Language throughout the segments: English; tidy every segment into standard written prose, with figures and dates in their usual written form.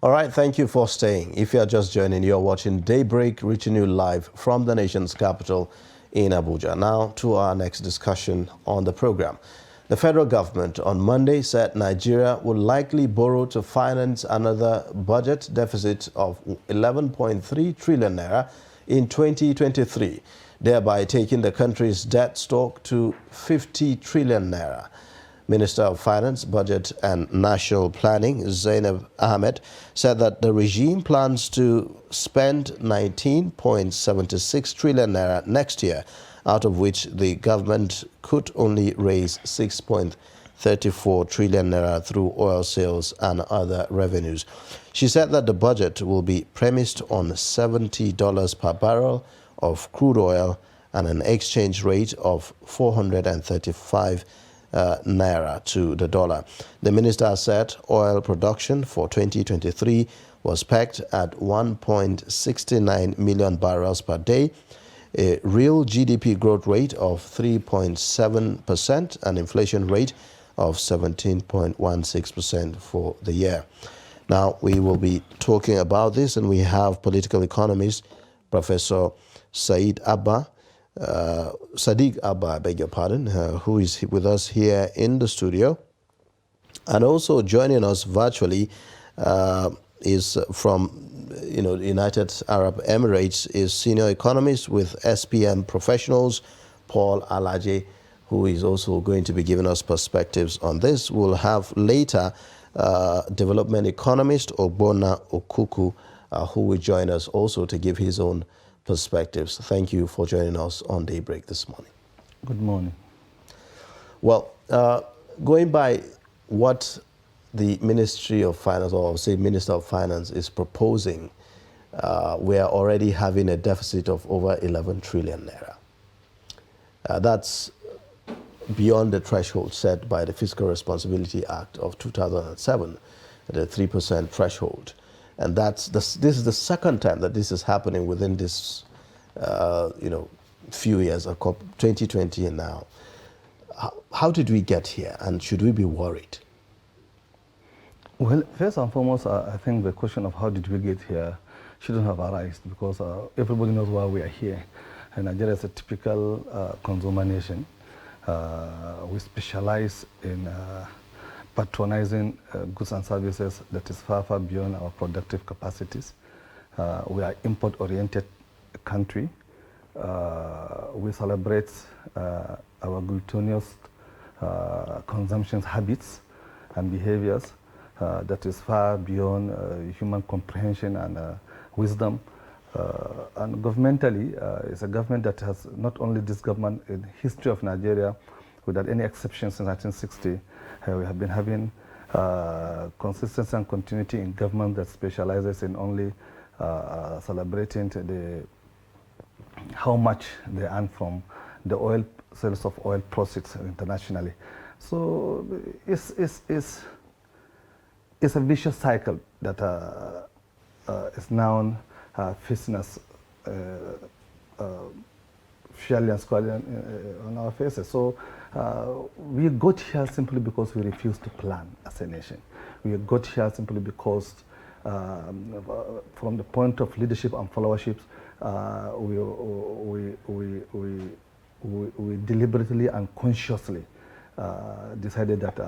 All right, thank you for staying. If you're just joining, you're watching Daybreak, reaching you live from the nation's capital in Abuja. Now to our next discussion on the program. The federal government on Monday said Nigeria will likely borrow to finance another budget deficit of 11.3 trillion naira in 2023, thereby taking the country's debt stock to 50 trillion naira. Minister of Finance, Budget and National Planning, Zainab Ahmed, said that the regime plans to spend 19.76 trillion naira next year, out of which the government could only raise 6.34 trillion naira through oil sales and other revenues. She said that the budget will be premised on $70 per barrel of crude oil and an exchange rate of 435 naira to the dollar. The minister said oil production for 2023 was pegged at 1.69 million barrels per day, a real GDP growth rate of 3.7%, and inflation rate of 17.16% for the year. Now, we will be talking about this, and we have political economist Professor Sadiq Abba, I beg your pardon, who is with us here in the studio. And also joining us virtually is from the United Arab Emirates, is senior economist with SPM Professionals, Paul Alaje, who is also going to be giving us perspectives on this. We'll have later development economist Ogbonna Okuku, who will join us also to give his own perspectives. Thank you for joining us on Daybreak this morning. Good morning. Well, going by what the Ministry of Finance, or say Minister of Finance, is proposing, we are already having a deficit of over 11 trillion naira. That's beyond the threshold set by the Fiscal Responsibility Act of 2007, the 3% threshold. And this is the second time that this is happening within this, few years, 2020 and now. How did we get here, and should we be worried? Well, first and foremost, I think the question of how did we get here shouldn't have arisen, because everybody knows why we are here. And Nigeria is a typical consumer nation. We specialize in patronizing goods and services that is far, far beyond our productive capacities. We are import-oriented country. We celebrate our gluttonous consumption habits and behaviors that is far beyond human comprehension and wisdom. And governmentally, it's a government that has not only this government in the history of Nigeria, without any exception since 1960, we have been having consistency and continuity in government that specializes in only celebrating how much they earn from the oil sales of oil proceeds internationally. So it's a vicious cycle that is now facing us fairly and squarely on our faces. So we got here simply because we refused to plan as a nation. We got here simply because from the point of leadership and followership, we deliberately and consciously decided that,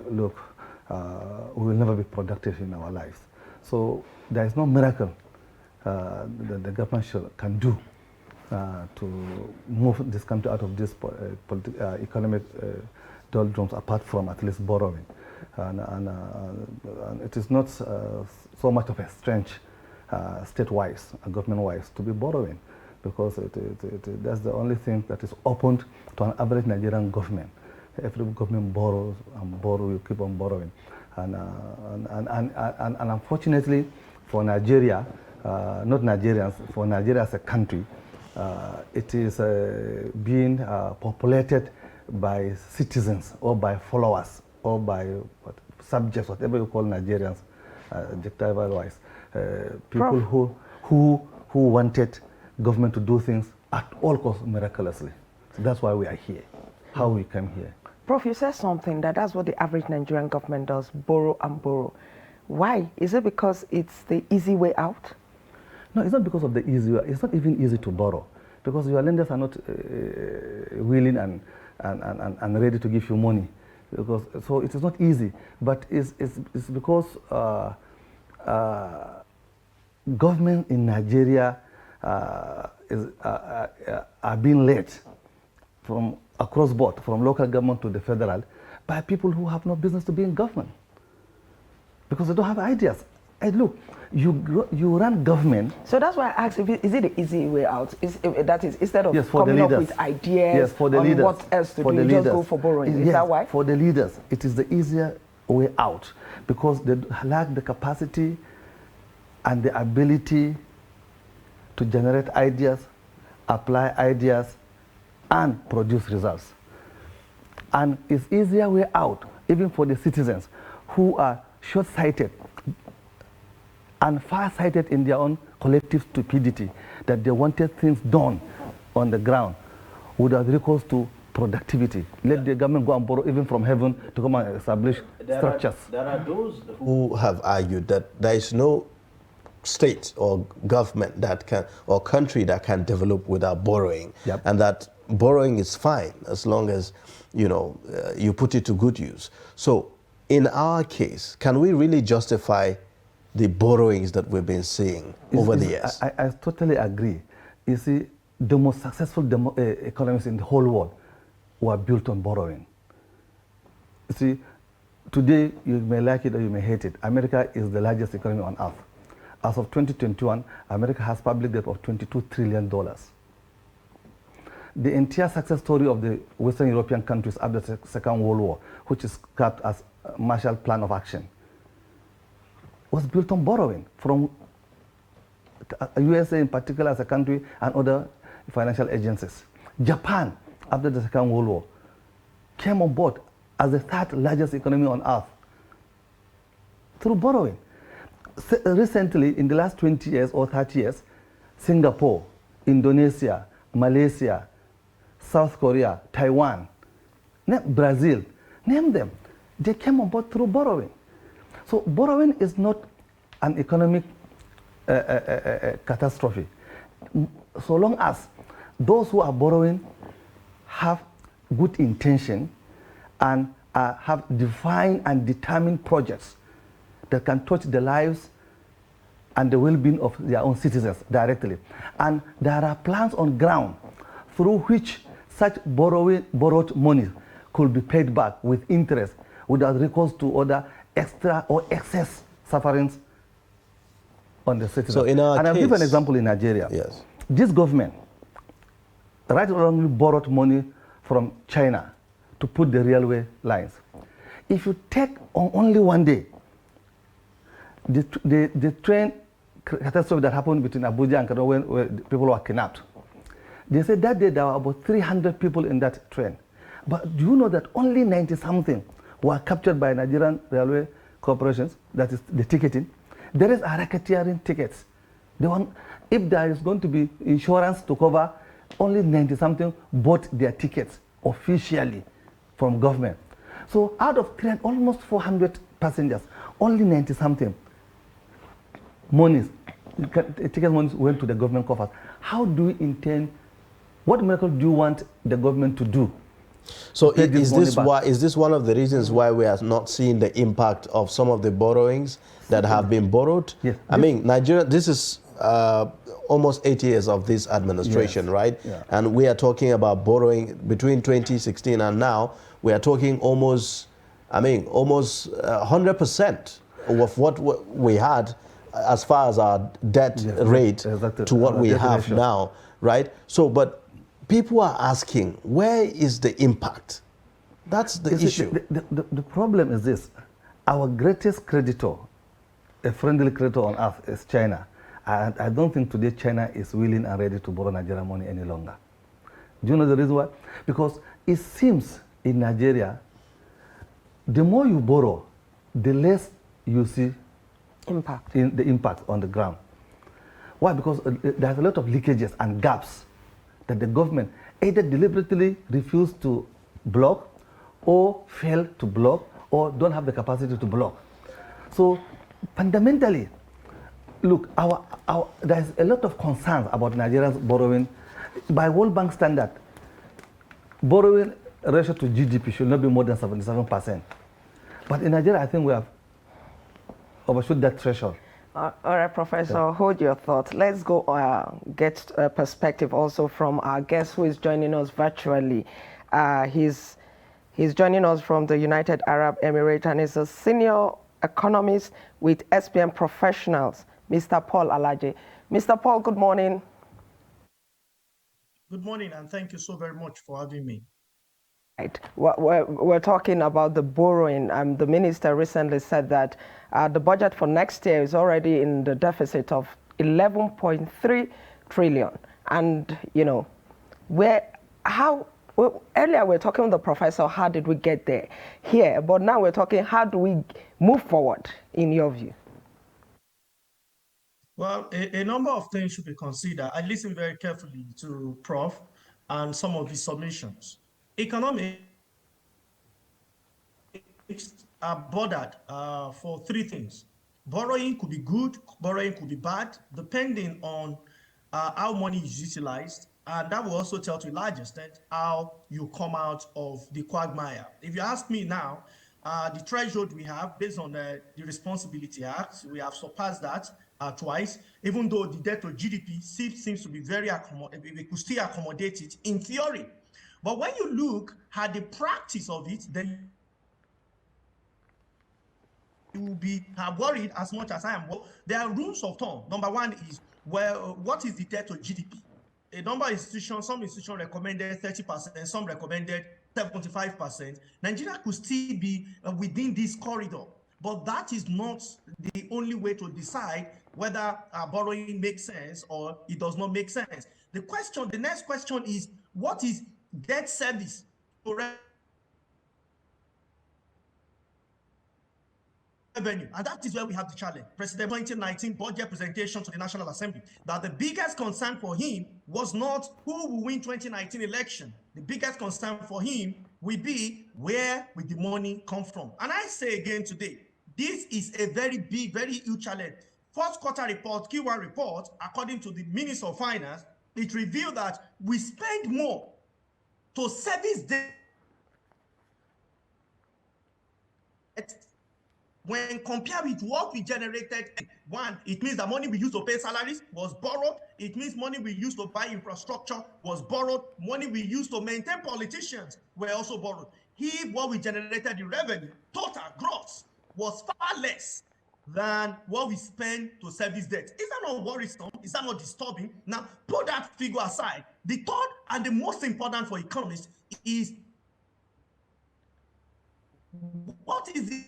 look, we will never be productive in our lives. So there is no miracle that the government can do to move this country out of this economic doldrums, apart from at least borrowing. And it is not so much of a strength state-wise and government-wise to be borrowing, because that's the only thing that is open to an average Nigerian government. Every government borrows and borrows, you keep on borrowing. And unfortunately for Nigeria, not Nigerians, for Nigeria as a country, it is being populated by citizens or by followers or by subjects, whatever you call Nigerians, adjectival-wise, people who wanted government to do things at all costs miraculously. So that's why we are here, how we came here. Prof, you said something that's what the average Nigerian government does, borrow and borrow. Why? Is it because it's the easy way out? No, it's not because of the easy way. It's not even easy to borrow because your lenders are not willing and ready to give you money. Because, so it is not easy, but it's because government in Nigeria are being led from across board, from local government to the federal, by people who have no business to be in government because they don't have ideas. And look, you run government. So that's why I asked, is it the easy way out? That is, instead of yes, coming up with ideas for the on leaders, what else to do, you just go for borrowing. Yes, is that why? For the leaders, it is the easier way out because they lack the capacity and the ability to generate ideas, apply ideas, and produce results. And it's easier way out, even for the citizens who are short-sighted and far-sighted in their own collective stupidity, that they wanted things done on the ground without recourse to productivity. Let the government go and borrow even from heaven to come and establish structures. There are those who have argued that there is no state or government that can, or country that can develop without borrowing, Yep. and that borrowing is fine as long as, you know, you put it to good use. So in our case, can we really justify the borrowings that we've been seeing over the years? I totally agree. You see, the most successful economies in the whole world were built on borrowing. You see, today you may like it or you may hate it. America is the largest economy on earth. As of 2021, America has public debt of $22 trillion. The entire success story of the Western European countries after the Second World War, which is capped as a Marshall Plan of Action, was built on borrowing from USA in particular as a country and other financial agencies. Japan, after the Second World War, came on board as the third largest economy on earth through borrowing. Recently, in the last 20 years or 30 years, Singapore, Indonesia, Malaysia, South Korea, Taiwan, Brazil, name them, they came on board through borrowing. So borrowing is not an economic catastrophe. So long as those who are borrowing have good intention and have defined and determined projects that can touch the lives and the well-being of their own citizens directly. And there are plans on ground through which such borrowed money could be paid back with interest without recourse to other extra or excess sufferings on the citizens. So in our and I'll give an example in Nigeria. Yes. This government right or wrongly borrowed money from China to put the railway lines. If you take on only one day, the train catastrophe that happened between Abuja and Kaduna where people were kidnapped, they said that day there were about 300 people in that train. But do you know that only 90-something were captured by Nigerian railway corporations, that is the ticketing? There is a racketeering tickets. If there is going to be insurance to cover, only 90-something bought their tickets officially from government. So out of almost 400 passengers, only 90-something ticket monies went to the government coffers. How do we intend, what miracle do you want the government to do? So is this one of the reasons why we are not seeing the impact of some of the borrowings that have been borrowed? Yes. I mean, Nigeria, this is almost 8 years of this administration, yes. right? Yeah. And we are talking about borrowing between 2016 and now. We are talking almost 100% of what we had as far as our debt rate exactly. to what we have ratio. now, right? So, but people are asking, where is the impact? That's the issue. The problem is this. Our greatest creditor, a friendly creditor on earth, is China. And I don't think today China is willing and ready to borrow Nigerian money any longer. Do you know the reason why? Because it seems in Nigeria, the more you borrow, the less you see the impact on the ground. Why? Because there's a lot of leakages and gaps that the government either deliberately refuse to block or fail to block or don't have the capacity to block. So fundamentally, look, there's a lot of concerns about Nigeria's borrowing. By World Bank standard, borrowing ratio to GDP should not be more than 77%. But in Nigeria, I think we have overshot that threshold. All right, Professor, hold your thought. Let's go get a perspective also from our guest who is joining us virtually. He's joining us from the United Arab Emirates and is a senior economist with SPM Professionals, Mr. Paul Alaje. Mr. Paul, good morning. Good morning, and thank you so very much for having me. Right. We're talking about the borrowing. The minister recently said that the budget for next year is already in the deficit of 11.3 trillion. And, you know, earlier we were talking with the professor, how did we get there here? But now we're talking, how do we move forward, in your view? Well, a number of things should be considered. I listened very carefully to Prof. and some of his submissions. Economics are bordered for three things. Borrowing could be good, borrowing could be bad, depending on how money is utilized. And that will also tell to a large extent how you come out of the quagmire. If you ask me now, the threshold we have based on the Responsibility Act, we have surpassed that twice, even though the debt to GDP seems to be very accommodative. We could still accommodate it in theory. But when you look at the practice of it, then you will be worried as much as I am. Well, there are rules of thumb. Number one is, well, what is the debt to GDP? A number of institutions, some institutions recommended 30%, some recommended 75%. Nigeria could still be within this corridor, but that is not the only way to decide whether borrowing makes sense or it does not make sense. The next question is, what is debt service to revenue? And that is where we have the challenge. President 2019 budget presentation to the National Assembly, that the biggest concern for him was not who will win 2019 election. The biggest concern for him will be, where will the money come from? And I say again today, this is a very big, very huge challenge. First quarter report, Q1 report, according to the Minister of Finance, it revealed that we spend more to service debt when compared with what we generated. One, it means the money we used to pay salaries was borrowed. It means money we used to buy infrastructure was borrowed. Money we used to maintain politicians were also borrowed. What we generated in revenue, total gross, was far less than what we spend to service debt. Is that not worrisome? Is that not disturbing? Now, put that figure aside. The third and the most important for economists is, what is the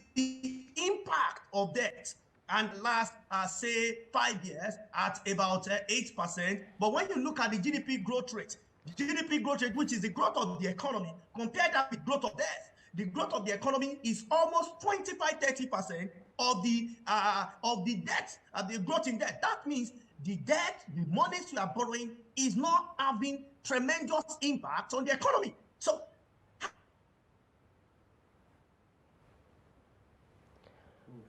impact of debt? And last, say 5 years at about 8%. But when you look at the GDP growth rate, which is the growth of the economy, compare that with growth of debt. The growth of the economy is almost 25-30% of the debt, the growth in debt. That means the debt, the monies you are borrowing, is not having tremendous impact on the economy. So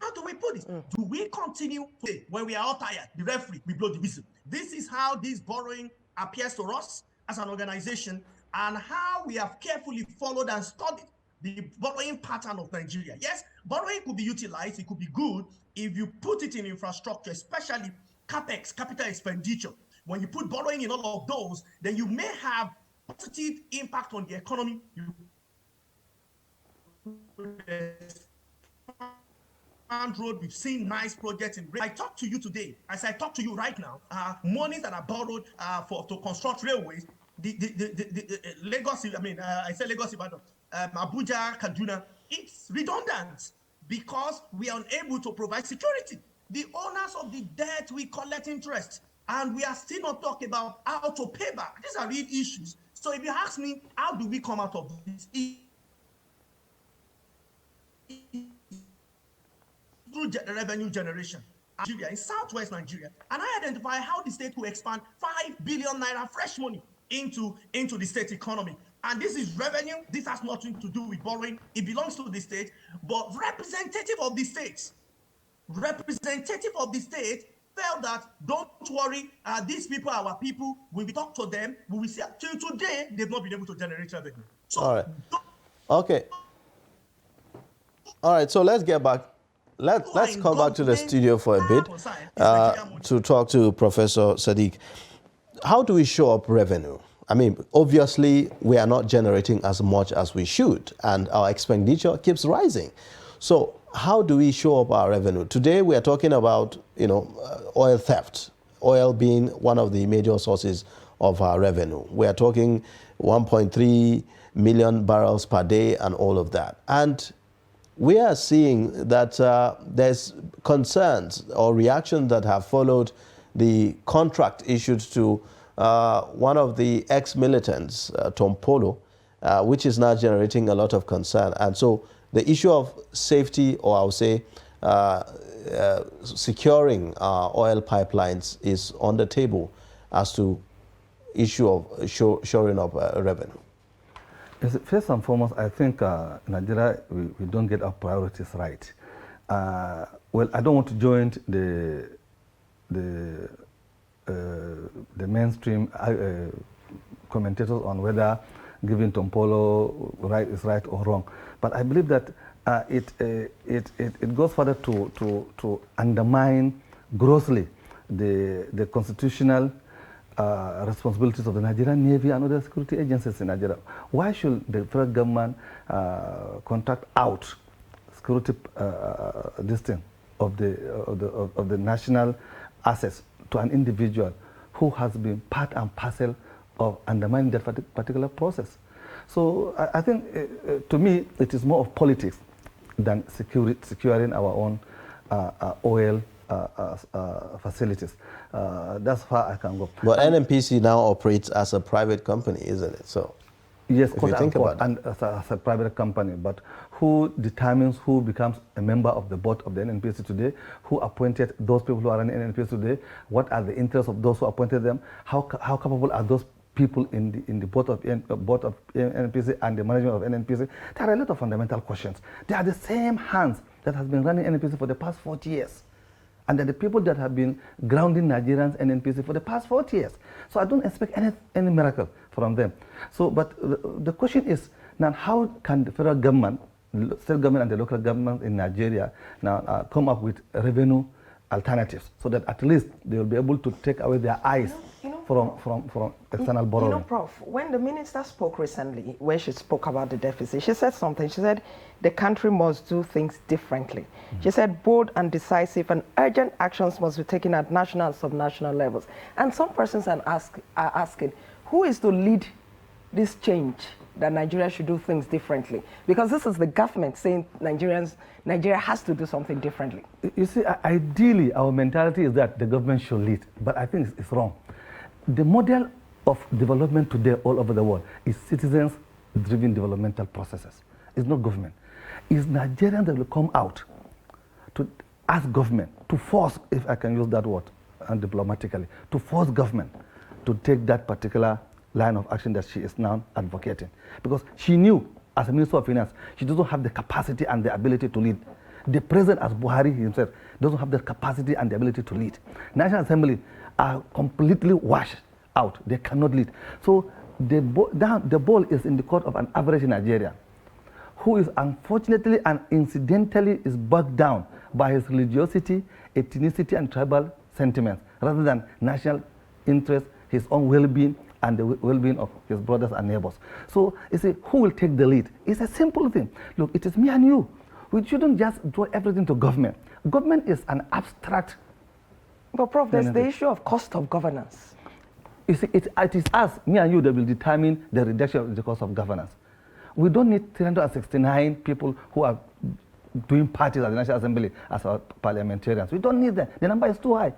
how do we put this? Do we continue to, when we are all tired, the referee, we blow the whistle? This is how this borrowing appears to us as an organization, and how we have carefully followed and studied the borrowing pattern of Nigeria. Yes, borrowing could be utilized, it could be good if you put it in infrastructure, especially CapEx, capital expenditure. When you put borrowing in all of those, then you may have positive impact on the economy. Road, we've seen nice projects in. I talk to you today, as I talk to you right now, money that are borrowed to construct railways. The Lagos, I say Lagos, Abuja, Kaduna, it's redundant because we are unable to provide security. The owners of the debt, we collect interest, and we are still not talking about how to pay back. These are real issues. So if you ask me, how do we come out of this? Through revenue generation. Nigeria, in southwest Nigeria, and I identify how the state will expand 5 billion naira fresh money into the state economy. And this is revenue. This has nothing to do with borrowing. It belongs to the state, but representative of the states. representative of the state felt that, don't worry, these people are our people. When we talk to them, we will see. Till today, they've not been able to generate revenue. So, all right. Okay. All right, so let's get back. Let's come back to the studio for a bit to talk to Professor Sadiq. How do we show up revenue? I mean, obviously, we are not generating as much as we should, and our expenditure keeps rising. So how do we show up our revenue? Today, we are talking about, oil theft, oil being one of the major sources of our revenue. We are talking 1.3 million barrels per day and all of that. And we are seeing that there's concerns or reactions that have followed the contract issued to one of the ex-militants, Tom Polo, which is now generating a lot of concern. And so the issue of safety, or I would say securing oil pipelines, is on the table as to issue of shoring up revenue. First and foremost, I think Nigeria, we don't get our priorities right. Well, I don't want to join the mainstream commentators on whether giving Tom Polo is right or wrong. But I believe that it goes further to undermine grossly the constitutional responsibilities of the Nigerian Navy and other security agencies in Nigeria. Why should the federal government contract out security of the national assets to an individual who has been part and parcel of undermining that particular process? So I think, to me, it is more of politics than securing our own oil facilities. That's far I can go. But NNPC now operates as a private company, isn't it? So yes, if you think about and as a private company, but who determines who becomes a member of the board of the NNPC today? Who appointed those people who are running NNPC today? What are the interests of those who appointed them? How capable are those people in the board of NNPC and the management of NNPC? There are a lot of fundamental questions. They are the same hands that has been running NNPC for the past 40 years. And they're the people that have been grounding Nigerians and NNPC for the past 40 years. So I don't expect any miracle from them. So, but the question is, now how can the federal government, state government and the local government in Nigeria now come up with revenue alternatives so that at least they will be able to take away their eyes from external borrowing? Prof, when the minister spoke recently, where she spoke about the deficit, she said something. She said the country must do things differently. Mm-hmm. She said bold and decisive and urgent actions must be taken at national and subnational levels. And some persons are asking, who is to lead this change that Nigeria should do things differently? Because this is the government saying Nigeria has to do something differently. You see, ideally, our mentality is that the government should lead, but I think it's wrong. The model of development today all over the world is citizens-driven developmental processes. It's not government. It's Nigerians that will come out to ask government to force, if I can use that word diplomatically, to force government to take that particular line of action that she is now advocating. Because she knew, as a Minister of Finance, she doesn't have the capacity and the ability to lead. The President, as Buhari himself, doesn't have the capacity and the ability to lead. National Assembly are completely washed out. They cannot lead. So the ball is in the court of an average Nigerian who is unfortunately and incidentally is bogged down by his religiosity, ethnicity, and tribal sentiments rather than national interest, his own well-being, and the well-being of his brothers and neighbors. So you see, who will take the lead? It's a simple thing. Look, it is me and you. We shouldn't just throw everything to government. Government is an abstract. But Prof, there's the issue of cost of governance. You see, it is us, me and you, that will determine the reduction of the cost of governance. We don't need 369 people who are doing parties at the National Assembly as our parliamentarians. We don't need them. The number is too high.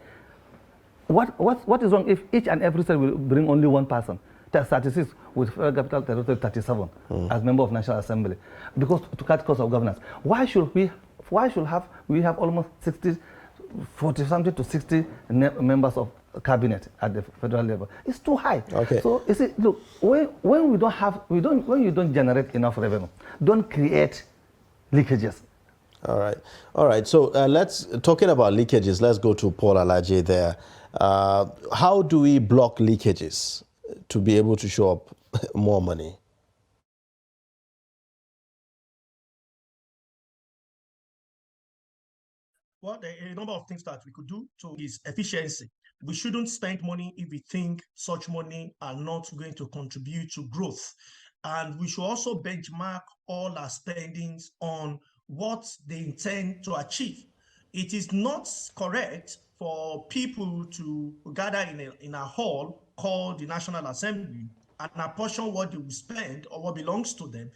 What is wrong if each and every state will bring only one person? That's 36 with federal capital territory 37 as member of National Assembly, because to cut cost of governance. Why should we have almost 40 something to 60 members of cabinet at the federal level? It's too high. Okay. So you see, look, when you don't generate enough revenue, don't create leakages. All right. All right. So talking about leakages, let's go to Paul Alaje there. How do we block leakages to be able to show up more money? Well, there are a number of things that we could do to is efficiency. We shouldn't spend money if we think such money are not going to contribute to growth. And we should also benchmark all our spendings on what they intend to achieve. It is not correct for people to gather in a hall called the National Assembly and apportion what they will spend or what belongs to them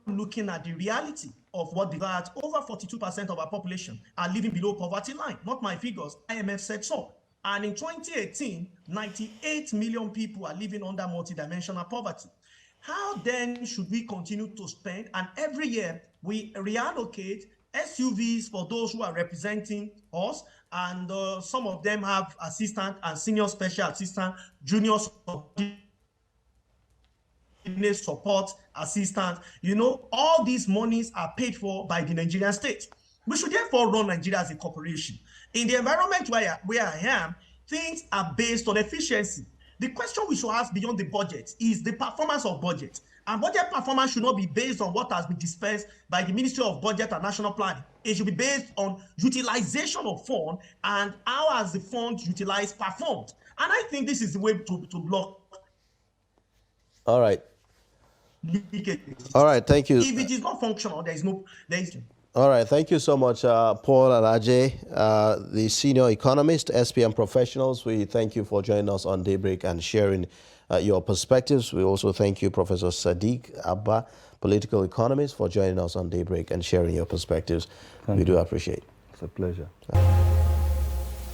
looking at the reality of what that over 42% of our population are living below poverty line. Not my figures, IMF said so. And in 2018, 98 million people are living under multidimensional poverty. How then should we continue to spend? And every year we reallocate SUVs for those who are representing us, and some of them have assistant and senior special assistant, junior support assistance. You know, all these monies are paid for by the Nigerian state. We should therefore run Nigeria as a corporation. In the environment where I am, things are based on efficiency. The question we should ask beyond the budget is the performance of budget. And budget performance should not be based on what has been dispensed by the Ministry of Budget and National Planning. It should be based on utilization of fund and how has the fund utilized performed. And I think this is the way to block. All right. All right, thank you. If it is not functional, there is. All right, thank you so much, Paul Alaje, the senior economist, SPM Professionals. We thank you for joining us on Daybreak and sharing your perspectives. We also thank you, Professor Sadiq Abba, political economist, for joining us on Daybreak and sharing your perspectives. We do appreciate it. It's a pleasure.